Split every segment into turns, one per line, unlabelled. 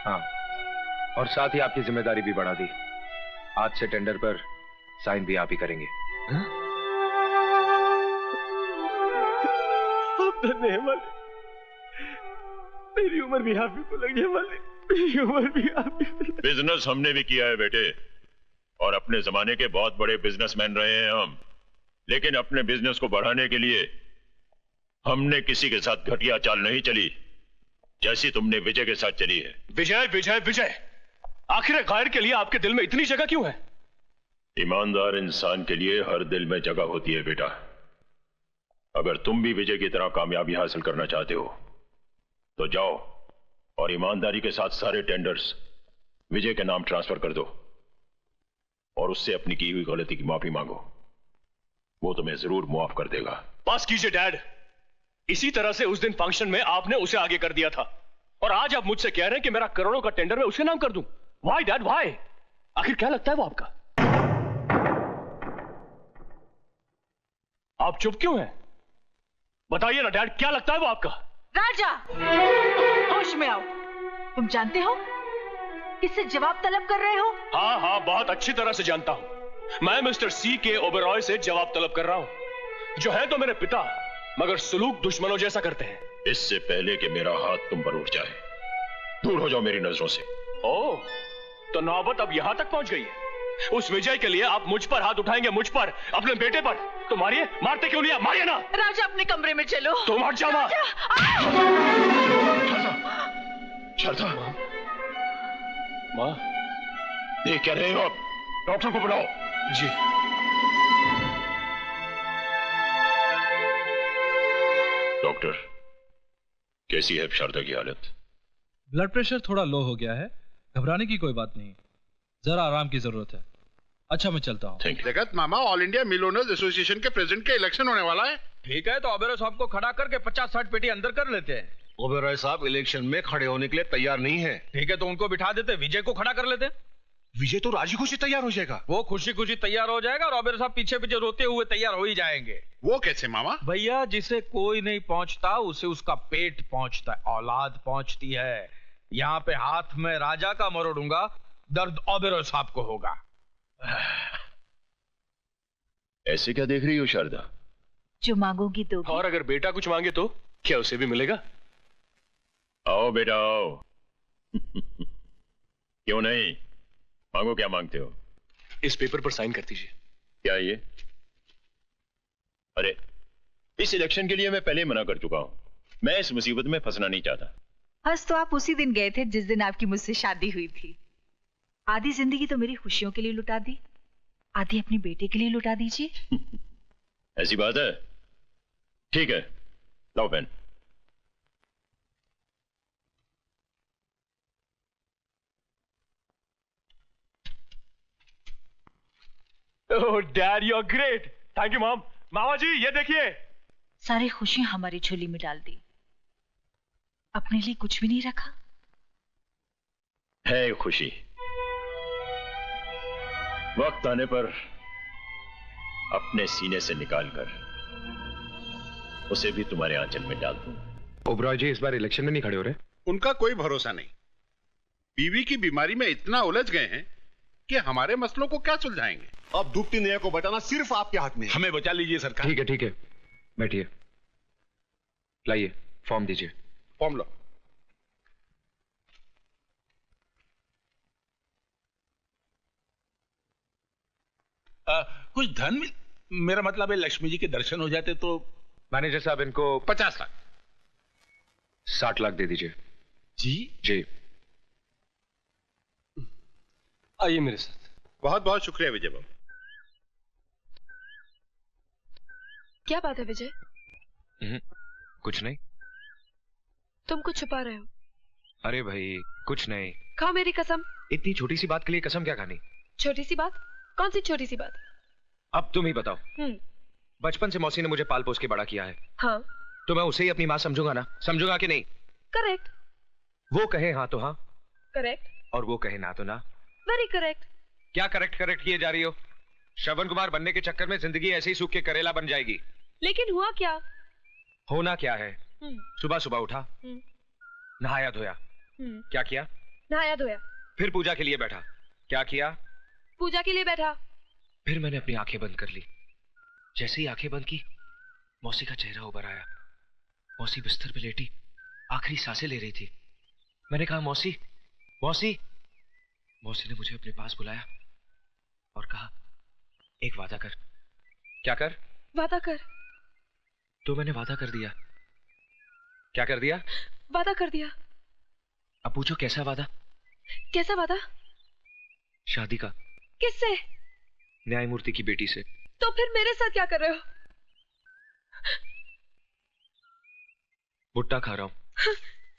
हाँ, और साथ ही आपकी जिम्मेदारी भी बढ़ा दी। आज से टेंडर पर साइन भी आप ही करेंगे।
आप धन्य हैं मालिक, मेरी उम्र भी आप ही को लग जाए मालिक, मेरी उम्र भी आप ही को।
बिजनेस हमने भी किया है बेटे, और अपने जमाने के बहुत बड़े बिजनेसमैन रहे हैं हम, लेकिन अपने बिजनेस को बढ़ाने के लिए हमने किसी के साथ घटिया चाल नहीं चली, जैसी तुमने विजय के साथ चली है।
विजय विजय विजय, आखिर गायर के लिए आपके दिल में इतनी जगह क्यों है?
ईमानदार इंसान के लिए हर दिल में जगह होती है बेटा। अगर तुम भी विजय की तरह कामयाबी हासिल करना चाहते हो तो जाओ और ईमानदारी के साथ सारे टेंडर्स विजय के नाम ट्रांसफर कर दो और उससे अपनी की हुई गलती की माफी मांगो। वो तुम्हें जरूर माफ कर देगा।
पास कीजिए डैड, इसी तरह से उस दिन फंक्शन में आपने उसे आगे कर दिया था, और आज आप मुझसे कह रहे हैं कि मेरा करोड़ों का टेंडर मैं उसके नाम कर दूं। Why dad why? आखिर क्या लगता है वो आपका? आप चुप क्यों हैं? बताइए ना डैड, क्या लगता है वो आपका?
राजा, होश में आओ। तुम जानते हो किससे जवाब तलब कर रहे हो?
हाँ हाँ, बहुत अच्छी तरह से जानता हूं। मैं मिस्टर सी के ओबेरॉय से जवाब तलब कर रहा हूं, जो है तो मेरे पिता, मगर सुलूक दुश्मनों जैसा करते हैं।
इससे पहले कि मेरा हाथ तुम पर उठ जाए, दूर हो जाओ मेरी नजरों से।
ओह, तो नौबत अब यहां तक पहुंच गई है। उस विजय के लिए आप मुझ पर हाथ उठाएंगे, मुझ पर, अपने बेटे पर। तो मारिए, मारते क्यों नहीं? मारिए ना।
राजा, अपने कमरे में चलो।
तुम हट जाओ।
शारदा,
माँ,
देख क्या रहे हो आप? डॉक्टर को बुलाओ।
जी।
डॉक्टर, कैसी है शारदा की हालत?
ब्लड प्रेशर थोड़ा लो हो गया है, घबराने की कोई बात नहीं, जरा आराम की जरूरत है। अच्छा, मैं चलता हूँ।
जगत मामा, all India mill owners association के प्रेसिडेंट के इलेक्शन होने वाला है।
ठीक है, तो ओबेरॉय साहब को खड़ा करके 50-60 पेटी अंदर कर लेते हैं।
ओबेरॉय साहब इलेक्शन में खड़े होने के लिए तैयार नहीं है।
ठीक है, तो उनको बिठा देते, विजय को खड़ा कर लेते।
विजय तो राजी खुशी तैयार हो जाएगा।
वो खुशी खुशी तैयार हो जाएगा और ओबेरॉय साहब पीछे पीछे रोते हुए तैयार हो ही जाएंगे।
वो कैसे मामा?
भैया, जिसे कोई नहीं पहुंचता उसे उसका पेट पहुंचता है, औलाद पहुंचती है। यहाँ पे हाथ में राजा का मरोड़ूंगा, दर्द ओबेरॉय साहब को होगा।
ऐसे क्या देख रही हो शारदा?
जो मांगोगी तो।
और अगर बेटा कुछ मांगे तो क्या उसे भी मिलेगा?
आओ बेटा आओ। क्यों नहीं, मांगो। क्या मांगते हो?
इस पेपर पर साइन कर दीजिए।
क्या ये? अरे, इस इलेक्शन के लिए मैं पहले मना कर चुका हूं। मैं इस मुसीबत में फंसना नहीं चाहता।
हंस तो आप उसी दिन गए थे जिस दिन आपकी मुझसे शादी हुई थी। आधी जिंदगी तो मेरी खुशियों के लिए लुटा दी, आधी अपने बेटे के लिए लुटा दीजिए।
ऐसी बात है? ठीक है, लाओ pen.
Oh dad, you are great. Thank you mom. मामा जी, ये देखिए।
सारी खुशियां हमारी झोली में डाल दी, अपने लिए कुछ भी नहीं रखा।
है खुशी, वक्त आने पर अपने सीने से निकालकर उसे भी तुम्हारे आंचल में डाल दूं।
ओबेरॉय जी इस बार इलेक्शन में नहीं खड़े हो रहे?
उनका कोई भरोसा नहीं। बीवी की बीमारी में इतना उलझ गए हैं कि हमारे मसलों को क्या सुलझाएंगे।
अब डूबती नैया को बचाना सिर्फ आपके हाथ में है।
हमें बचा लीजिए सरकार।
ठीक है, बैठिए। लाइए, फॉर्म दीजिए।
फॉर्म लो।
कुछ धन मेरा मतलब है लक्ष्मी जी के दर्शन हो जाते तो।
मैनेजर साहब, इनको
50 लाख।
60 लाख दे दीजिए।
जी
जी।
आइए मेरे साथ।
बहुत बहुत शुक्रिया विजय बाबू।
क्या बात है विजय?
कुछ नहीं।
तुम कुछ छुपा रहे हो?
अरे भाई, कुछ नहीं।
खाओ मेरी कसम।
इतनी छोटी सी बात के लिए कसम क्या खानी?
छोटी सी बात? कौन सी छोटी सी बात?
अब तुम ही बताओ। बचपन से मौसी ने मुझे पाल पोस के बड़ा किया है।
हाँ।
तो मैं उसे ही अपनी माँ समझूंगा ना? समझूंगा कि नहीं?
करेक्ट।
वो कहे हाँ तो हाँ,
करेक्ट।
और वो कहे ना तो ना।
Very correct.
क्या करेक्ट किए जा रही हो? श्रवण कुमार बनने के चक्कर में जिंदगी ऐसे ही सूख के करेला बन जाएगी।
लेकिन हुआ क्या?
होना क्या है? सुबह सुबह उठा, नहाया धोया, क्या किया?
नहाया धोया।
फिर पूजा के लिए बैठा। क्या किया?
पूजा के लिए बैठा।
फिर मैंने अपनी आंखें बंद कर ली। जैसे ही आंखें बंद की, मौसी का चेहरा उभर आया। मौसी बिस्तर पे लेटी आखिरी सांसें ले रही थी। मैंने कहा, मौसी मौसी। मौसी ने मुझे अपने पास बुलाया और कहा, एक वादा कर। क्या कर?
वादा कर।
तो मैंने वादा कर दिया। क्या कर दिया?
वादा कर दिया।
अब पूछो, कैसा वादा?
कैसा वादा?
शादी का।
किससे?
न्यायमूर्ति की बेटी से।
तो फिर मेरे साथ क्या कर रहे हो?
भुट्टा खा रहा हूं।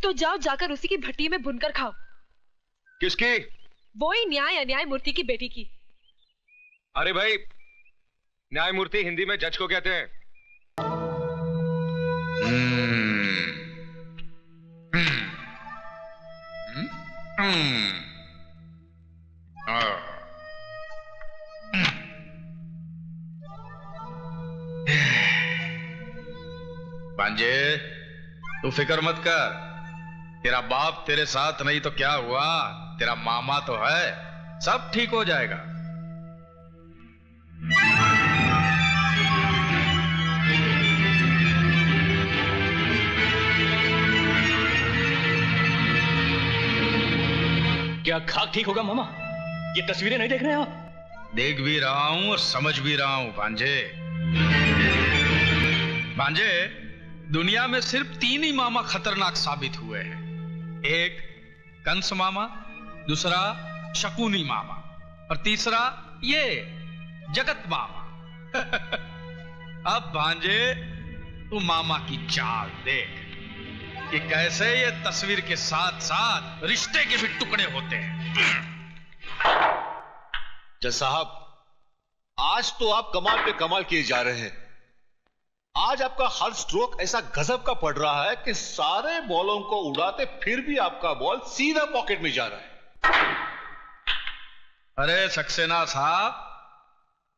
तो जाओ, जाकर उसी की भट्टी में भुनकर खाओ।
किसकी?
वही न्याय अन्याय मूर्ति की बेटी की।
अरे भाई, न्यायमूर्ति हिंदी में जज को कहते हैं।
भांजे, तू फिक्र मत कर। तेरा बाप तेरे साथ नहीं तो क्या हुआ, तेरा मामा तो है, सब ठीक हो जाएगा।
क्या खाक ठीक होगा मामा? ये तस्वीरें नहीं देख रहे हैं आप?
देख भी रहा हूं और समझ भी रहा हूं भांजे। भांजे, दुनिया में सिर्फ 3 ही मामा खतरनाक साबित हुए हैं। एक कंस मामा, दूसरा शकुनी मामा और तीसरा ये जगत मामा। अब भांजे, तू मामा की चाल देख कि कैसे ये तस्वीर के साथ साथ रिश्ते के भी टुकड़े होते हैं।
जज साहब, आज तो आप कमाल पे कमाल किए जा रहे हैं। आज आपका हर स्ट्रोक ऐसा गजब का पड़ रहा है कि सारे बॉलों को उड़ाते फिर भी आपका बॉल सीधा पॉकेट में जा रहा है।
अरे सक्सेना साहब,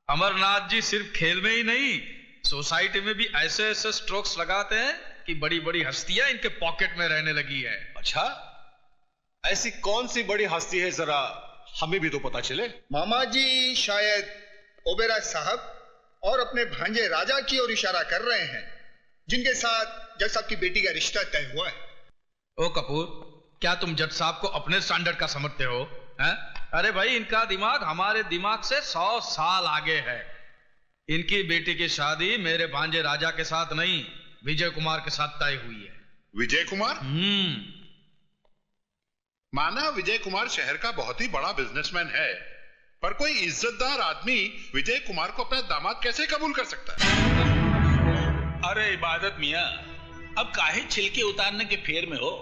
अमरनाथ जी सिर्फ खेल में ही नहीं, सोसाइटी में भी ऐसे ऐसे स्ट्रोक्स लगाते हैं कि बड़ी बड़ी हस्तियां इनके पॉकेट में रहने लगी है।
अच्छा, ऐसी कौन सी बड़ी हस्ती है, जरा हमें भी तो पता चले।
मामा जी शायद ओबेराय साहब और अपने भांजे राजा की ओर इशारा कर रहे हैं, जिनके साथ जज साहब की बेटी का रिश्ता तय हुआ है।
ओ कपूर, क्या तुम जज साहब को अपने स्टैंडर्ड का समझते हो? हैं? अरे भाई, इनका दिमाग हमारे दिमाग से 100 साल आगे है। इनकी बेटी की शादी मेरे भांजे राजा के साथ नहीं, विजय कुमार के साथ तय हुई है।
विजय कुमार? माना विजय कुमार शहर का बहुत ही बड़ा बिजनेसमैन है, पर कोई इज्जतदार आदमी विजय कुमार को अपना दामाद कैसे कबूल कर सकता है?
अरे इबादत मियां, अब काहे छिलके उतारने के फेर में हो?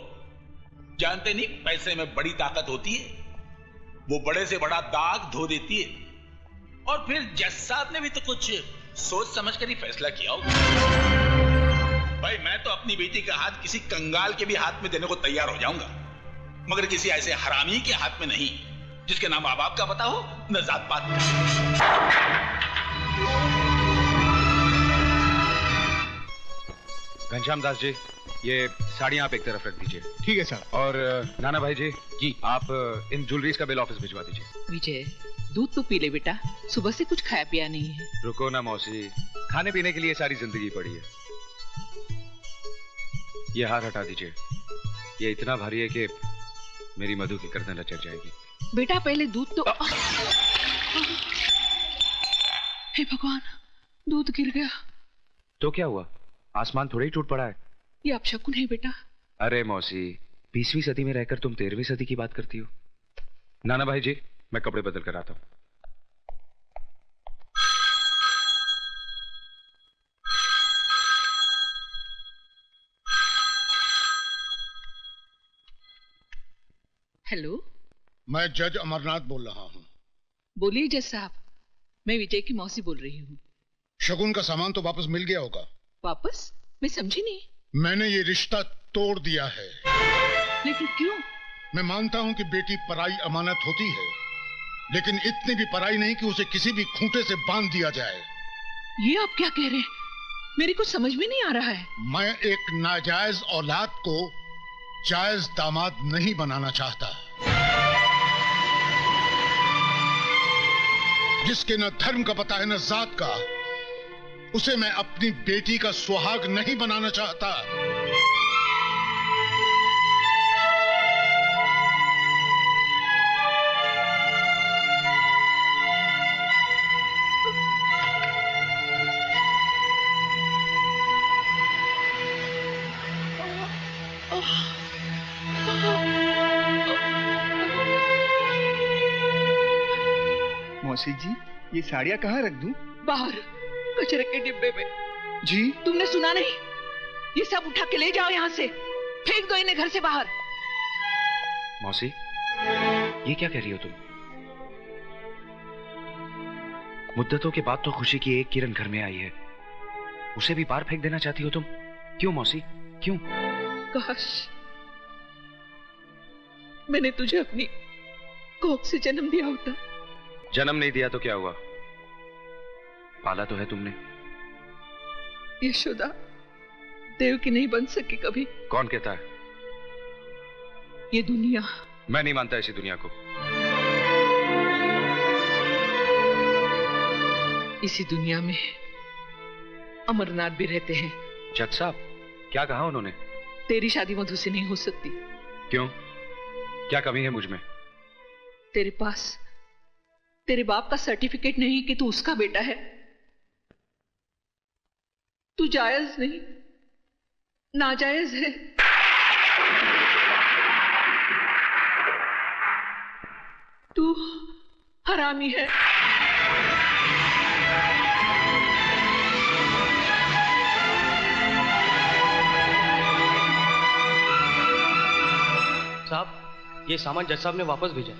जानते नहीं पैसे में बड़ी ताकत होती है, वो बड़े से बड़ा दाग धो देती है। और फिर जज साहब ने भी तो कुछ सोच समझ कर ही फैसला किया होगा। भाई, मैं तो अपनी बेटी का हाथ किसी कंगाल के भी हाथ में देने को तैयार हो जाऊंगा, मगर किसी ऐसे हरामी के हाथ में नहीं, जिसके नाम माँ बाप का पता हो न जात पात का।
घनश्याम दास जी, ये साड़ियां आप एक तरफ रख दीजिए।
ठीक है सर।
और नाना भाई जी, आप इन ज्वेलरीज का बिल ऑफिस भिजवा दीजिए।
विजय, दूध तो पी ले बेटा, सुबह से कुछ खाया पिया नहीं है।
रुको ना मौसी, खाने पीने के लिए सारी जिंदगी पड़ी है। ये हार हटा दीजिए, ये इतना भारी है कि मेरी मधु की गर्दन लचक जाएगी।
बेटा पहले दूध तो हे भगवान, दूध गिर गया।
तो क्या हुआ, आसमान थोड़ा ही टूट पड़ा है।
ये अपशकुन है बेटा।
अरे मौसी, 20वीं सदी में रहकर तुम 13वीं सदी की बात करती हो। नाना भाई जी, मैं कपड़े बदल कर आता हूं।
हेलो,
मैं जज अमरनाथ बोल रहा हूं।
बोलिए जज साहब, मैं विजय की मौसी बोल रही हूँ।
शगुन का सामान तो वापस मिल गया होगा।
वापस? मैं समझी नहीं।
मैंने ये रिश्ता तोड़ दिया है।
लेकिन क्यों?
मैं मानता हूं कि बेटी पराई अमानत होती है, लेकिन इतनी भी पराई नहीं कि उसे किसी भी खूंटे से बांध दिया जाए।
ये आप क्या कह रहे हैं? मेरी कुछ समझ में नहीं आ रहा है।
मैं एक नाजायज औलाद को जायज दामाद नहीं बनाना चाहता।
जिसके न धर्म का पता है न जात का, उसे मैं अपनी बेटी का सुहाग नहीं बनाना चाहता।
मौसी जी, ये साड़ियाँ कहाँ रख दूं?
बाहर कचरे के डिब्बे में।
जी?
तुमने सुना नहीं? ये सब उठा के ले जाओ यहाँ से, फेंक दो इन्हें घर से बाहर।
मौसी, ये क्या कह रही हो तुम? मुद्दतों के बाद तो खुशी की एक किरण घर में आई है, उसे भी बाहर फेंक देना चाहती हो तुम? क्यों मौसी, क्यों?
काश मैंने तुझे अपनी कोख से जन्म दिया होता।
जन्म नहीं दिया तो क्या हुआ? पाला तो है तुमने।
यशोदा देव की नहीं बन सकी कभी।
कौन कहता है?
ये दुनिया।
मैं नहीं मानता इसी दुनिया को।
इसी दुनिया में अमरनाथ भी रहते हैं।
जज साहब, क्या कहा उन्होंने?
तेरी शादी मधु से नहीं हो सकती।
क्यों? क्या कमी है मुझ में?
तेरे पास तेरे बाप का सर्टिफिकेट नहीं कि तू उसका बेटा है। तू जायज नहीं, नाजायज है। तू हरामी है।
साहब, ये सामान जज साहब ने वापस भेजा।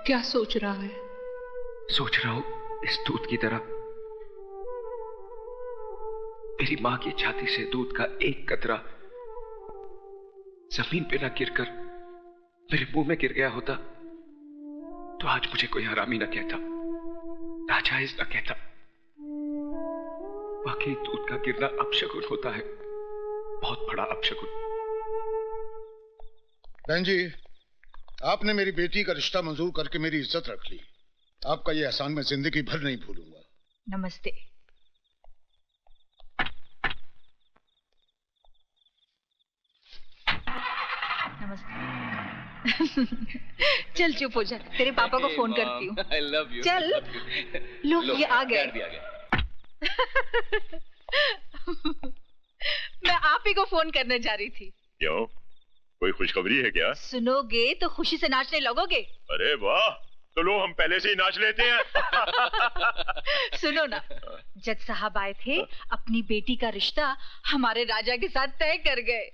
क्या सोच रहा है?
सोच रहा हूं इस दूध की तरह मेरी मां की छाती से दूध का एक कतरा जमीन पे ना गिरकर मेरे मुंह में गिर गया होता तो आज मुझे कोई हरामी ना कहता, नाजायज ना कहता। वाकई दूध का गिरना अपशगुन होता है, बहुत बड़ा अपशगुन।
बहन जी, आपने मेरी बेटी का रिश्ता मंजूर करके मेरी इज्जत रख ली। आपका यह एहसान मैं जिंदगी भर नहीं भूलूंगा।
नमस्ते। नमस्ते। चल चुप हो जा, तेरे पापा को फोन करती हूँ।
I love you.
चल। लो ये आ गए। मैं आप ही को फोन करने जा रही थी।
क्यों, कोई खुशखबरी है क्या?
सुनोगे तो खुशी से नाचने लगोगे।
अरे वाह, तो लो हम पहले से ही नाच लेते हैं।
सुनो ना, जज साहब आए थे, अपनी बेटी का रिश्ता हमारे राजा के साथ तय कर गए।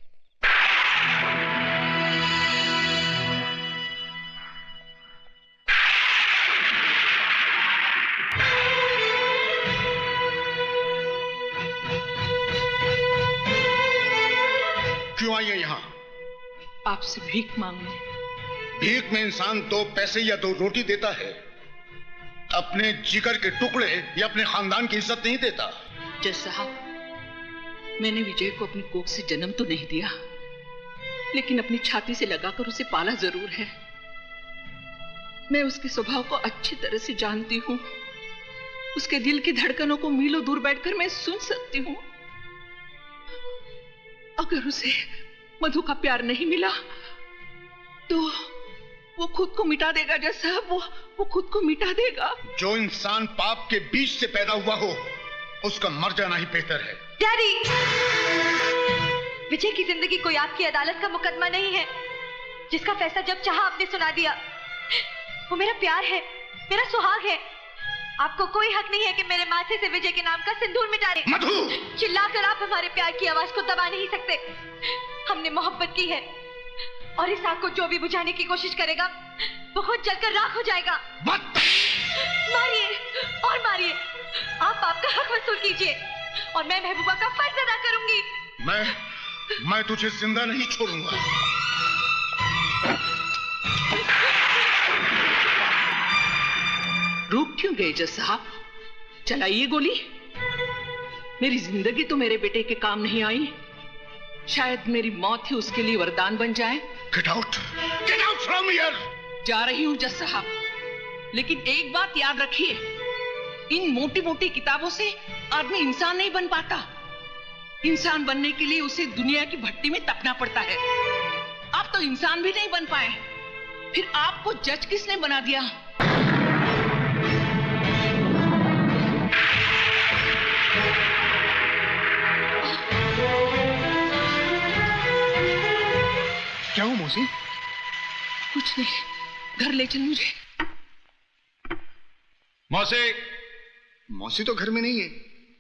क्यों आई है यहाँ?
आपसे भीख मांगने।
भीख में इंसान 2 पैसे या 2 रोटी देता है, अपने जिगर के टुकड़े या अपने खानदान की इज्जत नहीं देता।
जज साहब, मैंने विजय को अपनी कोख से जन्म तो नहीं दिया, लेकिन अपनी छाती से लगाकर उसे पाला जरूर है। मैं उसके स्वभाव को अच्छी तरह से जानती हूँ। उसके दिल की धड़कनों को मीलों दूर बैठकर मैं सुन सकती हूँ। अगर उसे मधु का प्यार नहीं मिला तो वो खुद को मिटा देगा। जज साहब, वो खुद को मिटा देगा।
जो इंसान पाप के बीच से पैदा हुआ हो उसका मर जाना ही बेहतर है।
डैडी, विजय की जिंदगी कोई आपकी अदालत का मुकदमा नहीं है जिसका फैसला जब चाहा आपने सुना दिया। वो मेरा प्यार है, मेरा सुहाग है। आपको कोई हक नहीं है कि मेरे माथे से विजय के नाम का सिंदूर मिटा दे।
मधु!
चिल्लाकर आप हमारे प्यार की आवाज को दबा नहीं सकते। हमने मोहब्बत की है और इस आग को जो भी बुझाने की कोशिश करेगा वो खुद जलकर राख हो जाएगा। मारिए और मारिए, आप आपका हक वसूल कीजिए और मैं महबूबा का फर्ज अदा करूंगी।
मैं तुझे जिंदा नहीं छोड़ूंगा।
रुक क्यों गए जज साहब? चलाइए गोली। मेरी जिंदगी तो मेरे बेटे के काम नहीं आई, शायद मेरी मौत ही उसके लिए वरदान बन जाए।
Get out from here!
जा रही हूं जज साहब, लेकिन एक बात याद रखिए, इन मोटी मोटी किताबों से आदमी इंसान नहीं बन पाता। इंसान बनने के लिए उसे दुनिया की भट्टी में तपना पड़ता है। आप तो इंसान भी नहीं बन पाए, फिर आपको जज किसने बना दिया?
क्या हुआ मौसी?
कुछ नहीं, घर ले चल मुझे।
मौसी तो घर में नहीं है,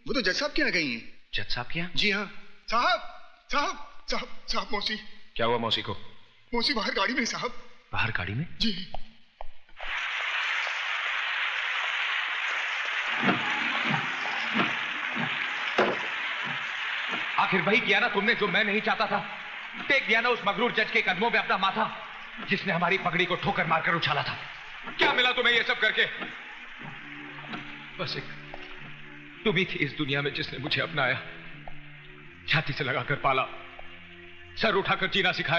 वो तो जज साहब के यहाँ गई हैं।
जज साहब के यहाँ?
जी हाँ। साहब मौसी।
क्या हुआ मौसी को?
मौसी बाहर गाड़ी में साहब।
बाहर गाड़ी में?
जी।
आखिर वही किया ना तुमने जो मैं नहीं चाहता था। टेक दिया ना उस मगरूर जज के कदमों में अपना माथा, जिसने हमारी पगड़ी को ठोकर मारकर उछाला था। क्या मिला तुम्हें ये सब करके? बस एक तुम ही थी इस दुनिया में जिसने मुझे अपनाया, छाती से लगाकर पाला, सर उठाकर जीना सिखाया।